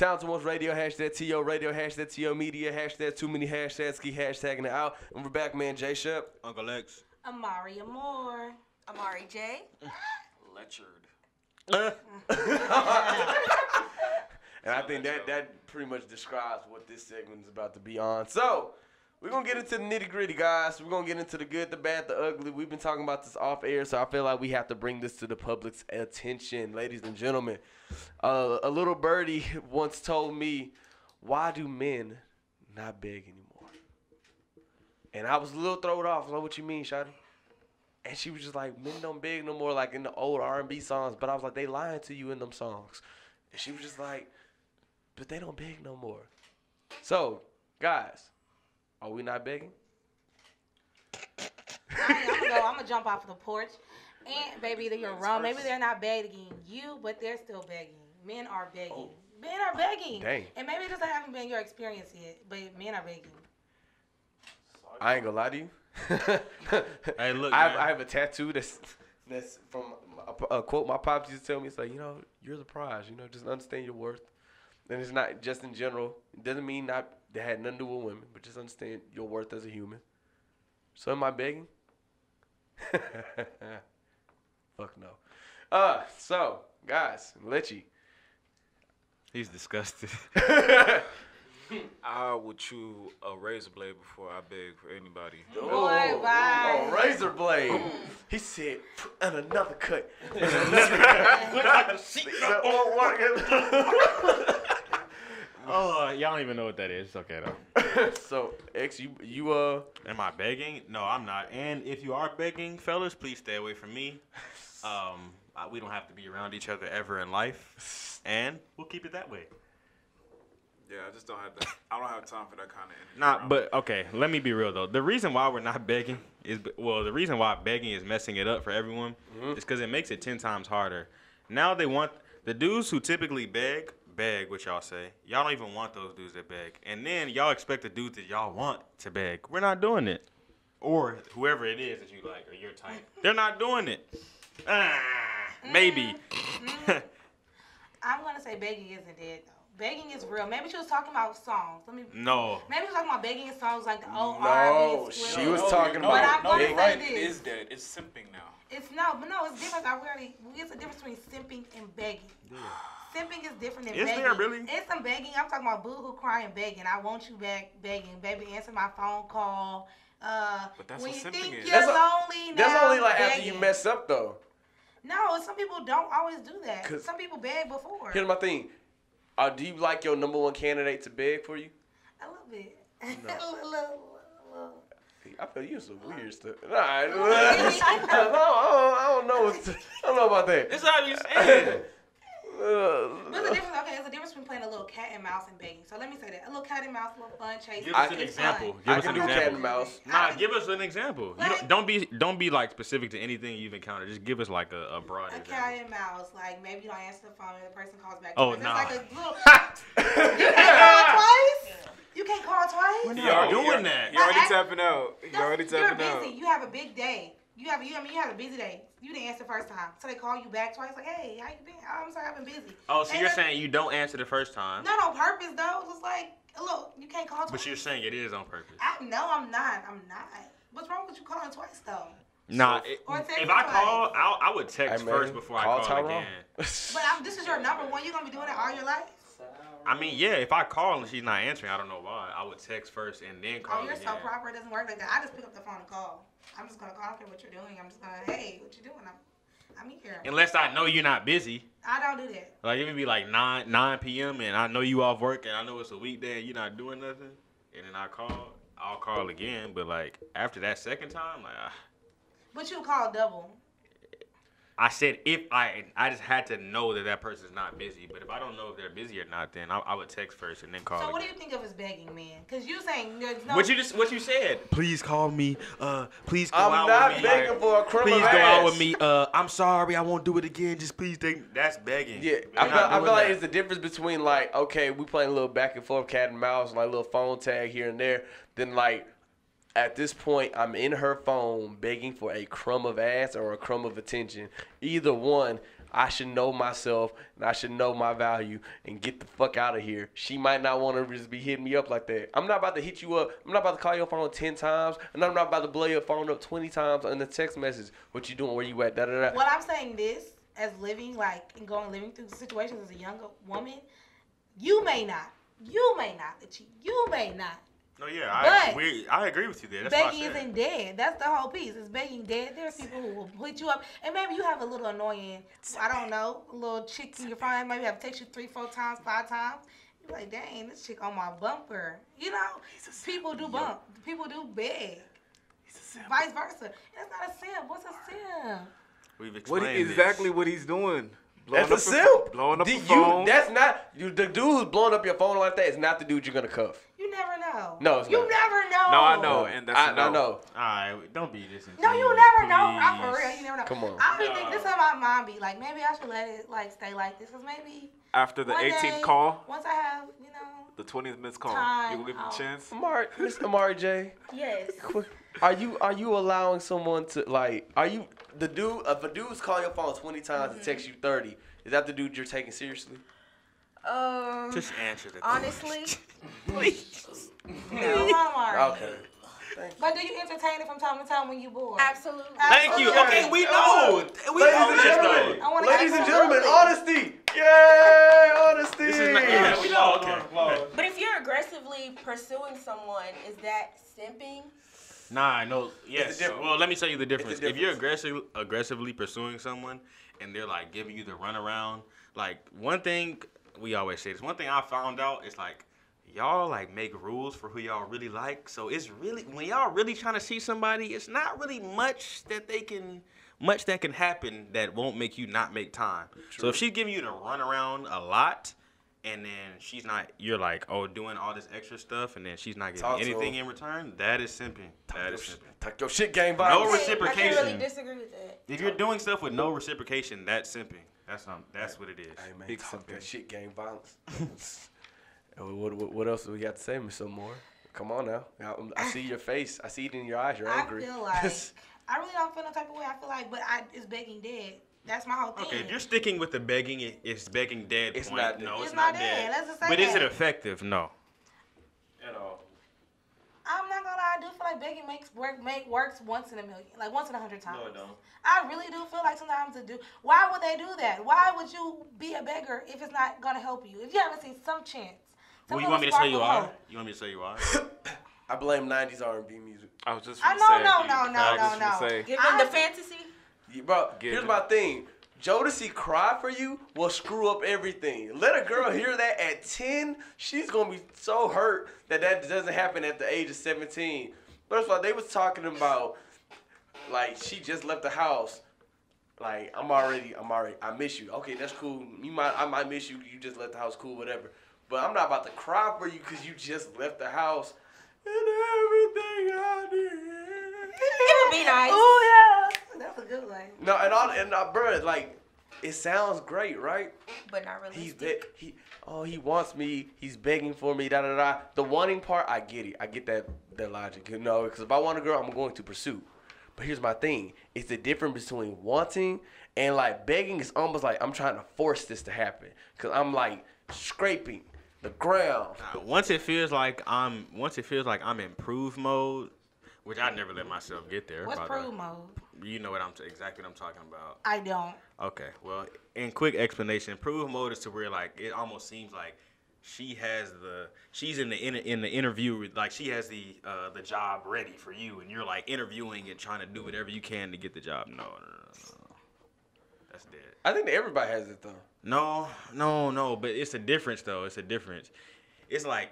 Town to Most Radio, hashtag TOradio, hashtag TO Media, hashtag too many hashtags, keep hashtagging it out. And we're back, man. J Shep, Uncle X, Amari Amore, Amari J. Letchard. And I think that pretty much describes what this segment is about to be on. So, we're going to get into the nitty-gritty, guys. We're going to get into the good, the bad, the ugly. We've been talking about this off air, so I feel like we have to bring this to the public's attention. Ladies and gentlemen, a little birdie once told me, why do men not beg anymore? And I was a little thrown off. Like, what you mean, Shawty? And she was just like, men don't beg no more like in the old R&B songs. But I was like, they lying to you in them songs. And she was just like, but they don't beg no more. So, guys, are we not begging? I'm gonna jump off the porch, and baby, you're wrong. Maybe they're not begging you, but they're still begging. Men are begging. Oh. Men are begging. Dang. And maybe it just haven't been your experience yet, but men are begging. I ain't gonna lie to you. Hey, look, I have a tattoo that's from a quote my pops used to tell me. It's like, you're the prize. Just understand your worth. And it's not just in general. It doesn't mean that had nothing to do with women, but just understand your worth as a human. So am I begging? Fuck no. So, guys, Lechi. he's disgusted. I would chew a razor blade before I beg for anybody. Boy, bye. A razor blade. He said, and another cut. Oh, y'all don't even know what that is. It's okay though. So, X, you Am I begging? No, I'm not. And if you are begging, fellas, please stay away from me. We don't have to be around each other ever in life, and we'll keep it that way. Yeah, I just don't have that. I don't have time for that kind of energy. Nah, but okay. Let me be real though. The reason why we're not begging is the reason why begging is messing it up for everyone is because it makes it 10 times harder. Now they want the dudes who typically beg, what y'all say. Y'all don't even want those dudes that beg, and then y'all expect the dudes that y'all want to beg. We're not doing it, or whoever it is that you like or your type. They're not doing it. Maybe. I'm gonna say begging isn't dead though. Begging is real. Maybe she was talking about songs. No. Maybe she was talking about begging in songs like the old No, R&B. she was talking But I'm about gonna big. say Right, this. it is dead. It's simping now. It's different. It's a difference between simping and begging. Yeah. Simping is different than Is begging. there really? It's some begging. I'm talking about boo-hoo crying begging. I want you back begging. Baby, answer my phone call. But that's when what you simping think is. you're lonely now, That's only like begging. after you mess up though. No, some people don't always do that. 'Cause- Some people beg before. Here's my thing. Do you like your number one candidate to beg for you? A little bit. No. a little. I feel you some weird stuff. Nah, I don't know. I don't know about that. That's how you say it. There's a difference. Okay, there's a difference between playing a little cat and mouse and begging. So let me say that. A little cat and mouse, a little fun chase. Give us an It's example. fun. Give I us can an do cat example. and mouse. Nah, give us an example. You Like- don't be like specific to anything you've encountered. Just give us like a broad A example. cat and mouse, like maybe you don't answer the phone and the person calls back. Oh, twice. nah. It's like a little. You can't call twice. You can't call twice. We're not doing that. You already Like, tapping out. You already You're tapping out. busy. You have a big day. You have a busy day. You didn't answer the first time, so they call you back twice. Like, hey, how you been? Oh, I'm sorry, I've been busy. Oh, so And you're that's- saying you don't answer the first time, Not on purpose though. It's like, look, you can't call twice. but you're saying it is on purpose. No, I'm not. What's wrong with you calling twice though? Nah, Or text if I twice. call, I would text Hey, man, first before I call call Tyrone. again. But this is your number one. You're gonna be doing it all your life. I mean, yeah, if I call and she's not answering, I don't know why. I would text first and then call Oh, you're again. so proper. It doesn't work like that. I just pick up the phone and call. I'm just gonna call. I don't care what you're doing. I'm just gonna, hey, what you doing? I'm here. Unless I know you're not busy. I don't do that. Like, it would be like 9 p.m. and I know you off work and I know it's a weekday and you're not doing nothing. And then I'll call again. But, like, after that second time, like, But you call double. I said if I just had to know that person's not busy. But if I don't know if they're busy or not, then I would text first and then call So again. what do you think of as begging, man? Because you saying there's no. What you said? Please call me. Please go I'm out not with me. begging for a crumb Please of go out ass. with me. I'm sorry, I won't do it again. Just please take. That's begging. Yeah, We're I not feel doing like that. it's the difference between like, okay, we playing a little back and forth cat and mouse, like a little phone tag here and there. Then like, at this point, I'm in her phone begging for a crumb of ass or a crumb of attention. Either one, I should know myself and I should know my value and get the fuck out of here. She might not want to just be hitting me up like that. I'm not about to hit you up. I'm not about to call your phone 10 times, and I'm not about to blow your phone up 20 times on the text message. What you doing? Where you at? Da da da. Well, I'm saying this as living living through situations as a younger woman. You may not, Itchy. You may not. No, yeah, I agree with you there. That's begging isn't dead. That's the whole piece. Is begging dead? There's people who will hit you up, and maybe you have a little annoying, I don't know, a little chick in your phone. Maybe have text you 3, 4 times, 5 times. You're like, dang, this chick on my bumper. You know, people do bump. People do beg. Vice versa. That's not a simp. What's a simp? We've explained exactly what he's doing. That's a simp. Blowing up the phone. That's not the dude who's blowing up your phone like that is not the dude you're gonna cuff. You never know. No, it's you not. never know. No, I know, and that's I no. know. All right, don't be this. No, you never know. I'm for real. You never know. Come on. I be thinking this is how my mom be like. Maybe I should let it stay like this, cause maybe After the one 18th day, call, once I have the 20th missed call, time, you will give him a chance. Mr. Amari J. Yes. Are you allowing someone to are you the dude if a dude's calling your phone 20 times and text you 30, is that the dude you're taking seriously? Just answer the honestly, please. No. Okay. But do you entertain it from time to time when you bored? absolutely. Thank you. Okay, we know. We Ladies know and this gentlemen, though. ladies and gentlemen, honesty. Yay, honesty. This is not, yeah, we know. Okay. But if you're aggressively pursuing someone, is that simping? Nah, no. Yes. It's a difference. Well, let me tell you the difference. It's a If you're aggressively pursuing someone and they're like giving you the runaround, like one thing we always say this. One thing I found out is like y'all like make rules for who y'all really like. So it's really when y'all really trying to see somebody, it's not really much that can happen that won't make you not make time. True. So if she's giving you the runaround a lot, and then she's not, you're like, oh, doing all this extra stuff, and then she's not getting anything in return, that is simping. That is simping. Talk your shit game, No violence. reciprocation. I can't really disagree with that. If you're doing stuff with no reciprocation, that's simping. That's what it is. Hey, man, Big talk simping. that shit game, violence. what else do we got to say, Miss More? Come on now. I see your face. I see it in your eyes. You're angry. I feel like I really don't feel no type of way. I feel like, it's begging dead. That's my whole thing. Okay, if you're sticking with the begging, it's begging dead. It's point. not dead. No, It's not dead. Let's just say But is that. it effective? No. At all. I'm not gonna lie. I do feel like begging works once in a million, like once in 100 times. No, it don't. I really do feel like sometimes it do. Why would they do that? Why would you be a beggar if it's not gonna help you? If you haven't seen some chance. Well, you want me to tell you why? You want me to tell you why? I blame 90s R&B music. I was just I gonna know, say. no. Given the fantasy, Yeah, bro, Get here's it. my thing. Jodeci Cry For You will screw up everything. Let a girl hear that at 10, she's going to be so hurt that doesn't happen at the age of 17. First of all, they was talking about, like, she just left the house. Like, I miss you. Okay, that's cool. I might miss you. You just left the house. Cool, whatever. But I'm not about to cry for you because you just left the house and everything I did. it would be nice. Oh yeah, that's a good one. No, bro, like, it sounds great, right? But not realistic. He wants me. He's begging for me. Da da da. The wanting part, I get it. I get that logic. You know, because if I want a girl, I'm going to pursue. But here's my thing. It's the difference between wanting and like begging. Is almost like I'm trying to force this to happen because I'm like scraping the ground. Once it feels like I'm in prove mode, which I never let myself get there. What's by the prove way. mode? You know exactly what I'm talking about. I don't. Okay, well, in quick explanation, prove mode is to where like it almost seems like she's in the interview, like she has the job ready for you, and you're like interviewing and trying to do whatever you can to get the job. No. That's dead. I think that everybody has it though. No, but it's a difference though. It's a difference. It's like,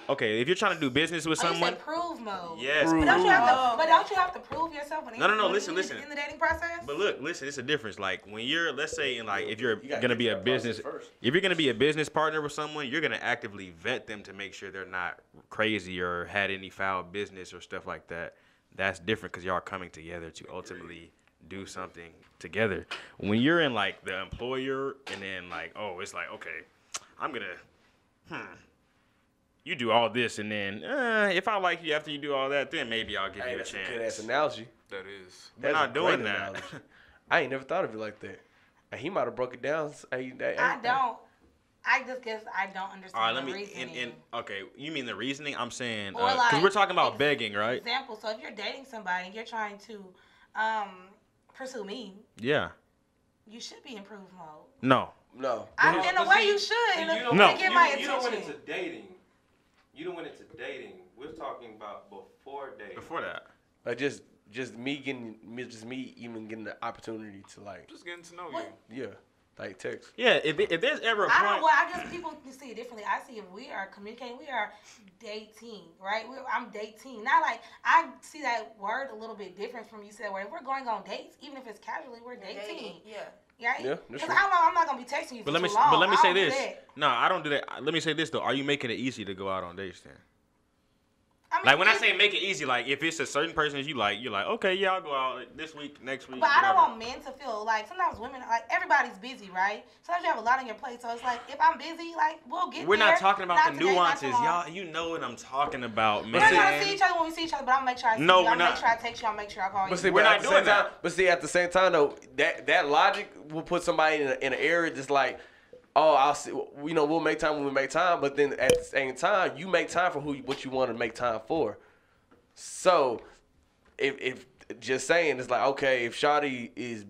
okay, if you're trying to do business with You someone, said prove mode. yes. Prove. But don't you have to prove yourself when No, when listen. in the dating process? But listen, it's a difference. Like when you're, let's say, if you're You gotta gonna get be a that business, process first. if you're gonna be a business partner with someone, you're gonna actively vet them to make sure they're not crazy or had any foul business or stuff like that. That's different because y'all are coming together to ultimately do something together. When you're in like the employer and then like, oh, it's like, okay, I'm gonna, you do all this and then if I like you after you do all that, then maybe I'll give you a That's chance. a good ass analogy. That is. We're That's not a doing great that. analogy. I ain't never thought of it like that. He might have broke it down. I don't. I just guess I don't understand All right, the reasoning. okay, you mean the reasoning? I'm saying Or because we're talking about begging, right? Example. So if you're dating somebody and you're trying to pursue me, Yeah. you should be in prove mode. No. In a way, you should. To get my attention. You don't want it to dating. You don't want it to dating. We're talking about before dating. Before that. Like just me even getting the opportunity to like. Just getting to know you. Yeah. Like text. Yeah, if there's ever a point. I guess people can see it differently. I see if we are communicating, we are dating, right? I'm dating. Not like, I see that word a little bit different from you said where if we're going on dates, even if it's casually, we're dating. Yeah. Right? Yeah, that's Because true. I'm not going to be texting you for But too long. let me say I don't do this. that. No, I don't do that. Let me say this though. Are you making it easy to go out on dates then? I mean, Like when I say make it easy, like if it's a certain person that you like, you're like, okay, yeah, I'll go out this week, next week. But I don't whatever. want men to feel like sometimes women, like everybody's busy, right? Sometimes you have a lot on your plate, so it's like if I'm busy, like we'll get We're there. not talking about the today, not nuances, tomorrow. y'all. You know what I'm talking about, We're not gonna see man. each other when we see each other, but I'll make sure I see No, you. we're I'll not. make sure I text you. I'll make sure I call you. But see, We're not at the doing same that. time, but see, at the same time though, that logic will put somebody in an area just like, oh, I'll see. We'll make time when we make time. But then at the same time, you make time for what you want to make time for. So, if just saying, it's like, okay, if Shawty is,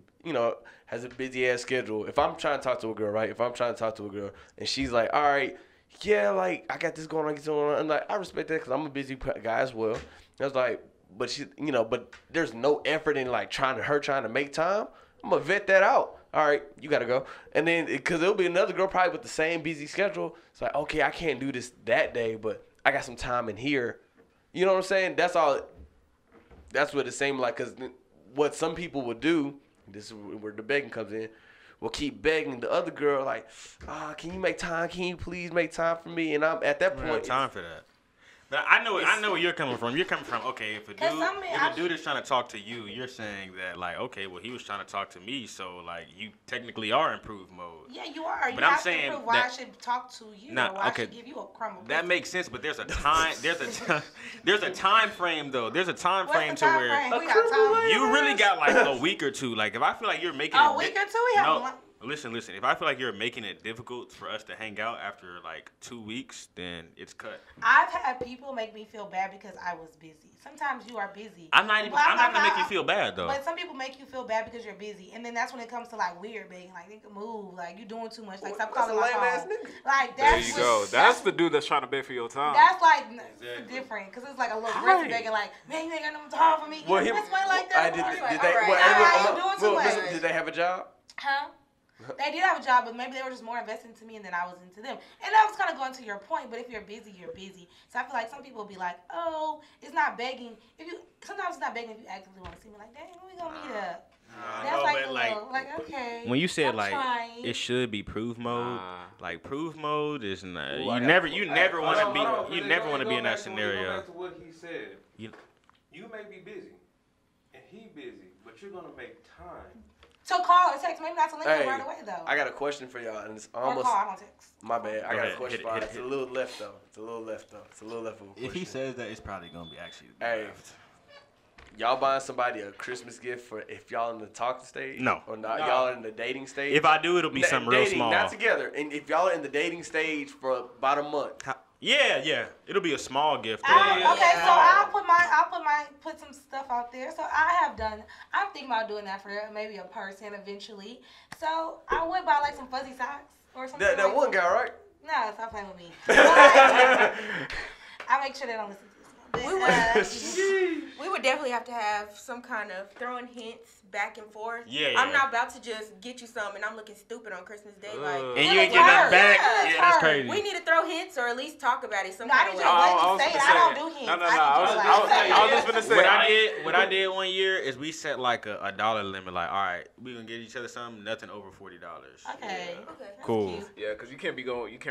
has a busy ass schedule. If I'm trying to talk to a girl, right? If I'm trying to talk to a girl and she's like, all right, yeah, like I got this going on, I'm like, I respect that because I'm a busy guy as well. I was like, but she, but there's no effort in like trying to make time. I'm gonna vet that out. All right, you gotta go. And then because there'll be another girl probably with the same busy schedule. It's like, okay, I can't do this that day, but I got some time in here. You know what I'm saying? That's all. That's what it seemed like. Because what some people would do, this is where the begging comes in, will keep begging the other girl like, can you make time? Can you please make time for me? And I'm at that We don't point. have time for that. But I know where you're coming from. You're coming from, okay, if a dude is trying to talk to you, you're saying that like, okay, well he was trying to talk to me, so like you technically are in prove mode. Yeah, you are. But you I'm have saying to prove why I should talk to you. Nah, or why okay. I should give you a crumb of That pussy. makes sense, but there's a time. There's a time frame though. There's a time What's frame the to time where frame? We got time. you really got like a week or two. Like if I feel like you're making A week or two? We have one. Listen. If I feel like you're making it difficult for us to hang out after like 2 weeks, then it's cut. I've had people make me feel bad because I was busy. Sometimes you are busy. I'm not gonna make you feel bad though. But some people make you feel bad because you're busy, and then that's when it comes to like weird begging, like nigga move, like you doing too much, like stop calling my phone. Like There that's you go. That's the dude that's trying to beg for your time. That's like different because it's like a little aggressive begging, like man, you ain't got no time for me. Well, You this way like that. Did they have a job? Huh? They did have a job, but maybe they were just more invested into me than I was into them. And that was kind of going to your point, but if you're busy, you're busy. So I feel like some people will be like, oh, it's not begging. Sometimes it's not begging if you actively want to see me. Like, dang, when we going to meet up? That's like okay. When you said I'm like trying. it should be prove mode, like prove mode is not. Ooh, You never want to be in that scenario. Go back to what he said. You- You may be busy, and he busy, but you're gonna make time. So call or text, maybe not to link Hey, them right away though. I got a question for y'all, and it's or almost call, I don't text. my bad. I Go got a ahead. question Hit for it, y'all. It's a little left though. It's a little left of a question. If he says that, it's probably gonna be actually. Hey, y'all buying somebody a Christmas gift for if y'all in the talking stage? No. Or not? Y'all in the dating stage? If I do, it'll be something real dating, small. not together. And if y'all are in the dating stage for about a month, Yeah, it'll be a small gift. Okay, so I'll put some stuff out there. So I'm thinking about doing that for maybe a person eventually. So I would buy like some fuzzy socks or something. that like one guy, right? No, stop playing with me. I make sure they don't listen to this. We would definitely have to have some kind of throwing hints back and forth. Yeah. I'm not about to just get you some and I'm looking stupid on Christmas Day. Like, And you ain't getting nothing back. Yeah, that's crazy. we need to throw hints or at least talk about it some No, I kind need of you to way. blatantly say it. I don't do hints. No. I was just gonna say. What I did one year is we set like a dollar limit. Like, all right, we gonna get each other something, nothing over $40. Okay. Okay. Cool. Cute. Yeah, because you can't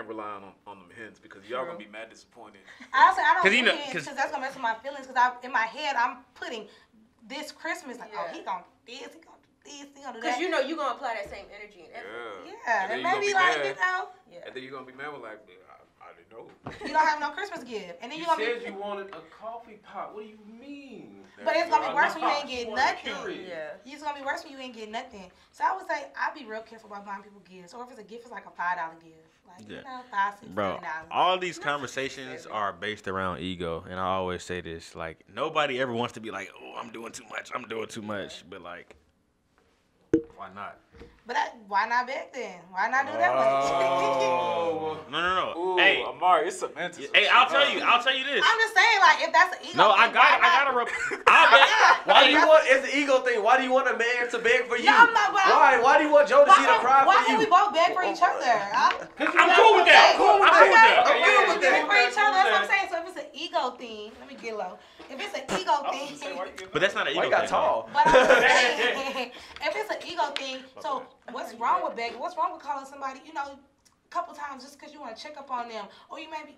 rely on them hints because y'all gonna be mad disappointed. I don't 'Cause do you know- hints 'cause- because that's gonna mess with my feelings. Because in my head I'm putting this Christmas like, oh, Yeah. he gonna do this, he gonna do this, he gonna do Because that. you know you're going to apply that same energy and effort. Yeah. Yeah, And then and you gonna maybe be like mad. you know. Yeah. And then you're gonna be mad with like, I didn't No. You don't have no Christmas gift, and then You you gonna said be. you wanted a coffee pot. What do you mean? But it's gonna be worse when you ain't You get want a nothing. Keurig. Yeah. It's gonna be worse when you ain't get nothing. So I would say I'd be real careful about buying people gifts, or if it's a gift, it's like a $5 gift, like Yeah. you know, $5, $6, Bro, $7. all these conversations are based around ego, and I always say this: like, nobody ever wants to be like, "Oh, I'm doing too much. I'm doing too much," but like, why not? But why not back then? Why not do that Oh. No. Ooh, Hey, Amari, it's semantics. hey, I'll tell you this. I'm just saying, like, if that's an ego No, I thing, why not? gotta rub. I'll bet. Why do you want? It's an ego thing. Why do you want a man to beg for you? No, I'm not- but Why? Why do you want Joe to see the cry Why for can't we you? both beg for each other? I'm cool with that. I'm cool with that. I'm cool with Beg that. for each other. That's what I'm saying. So if it's an ego thing, let me get low. If it's an ego thing. But that's not an Why ego you got thing. tall? But I'm just saying, if it's an ego thing, so what's wrong with begging? What's wrong with calling somebody, you know, a couple times just because you want to check up on them? Or you maybe,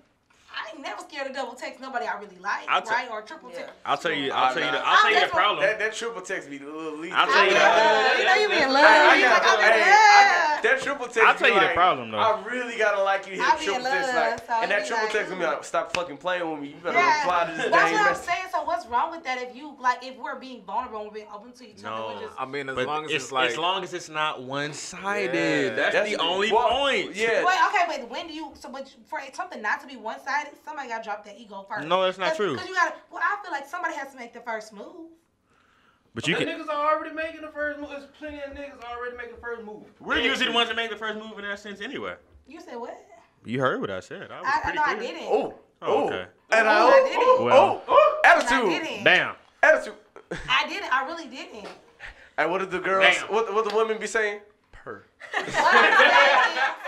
I ain't never scared to double text nobody I really like, right? Or triple text. I'll tell you I'll tell you the problem. That triple text be a little leak. I'll tell you You know you be in love. I You like, got- I'm in hey, love. that triple text. I'll be tell you the like, problem, though. I really gotta like you. I Hit be triple in text love, like, so and that be triple like, text gonna be like, stop fucking playing with me. You better Yeah. reply to this That's dang what I'm message. saying. So what's wrong with that? If you like, if we're being vulnerable and we're being open to each other, No. we're just. I mean, as But long as it's like. as long as it's not one-sided. Yeah. That's the only well, point. Yeah. Wait, okay, but when do you? So, but for something not to be one-sided, somebody got to drop that ego first. No, that's not true. Because you got to. Well, I feel like somebody has to make the first move. But you The can. niggas are already making the first move. There's plenty of niggas already making the first move. We're usually the ones that make the first move in that sense anyway. You said what? You heard what I said. I was I pretty know I clear. didn't. Oh. Oh, okay. And I didn't. Well, I attitude. didn't. damn. Attitude. I didn't. I really didn't. And what did the girls? Damn. What the women be saying? Purr. What I'm saying is,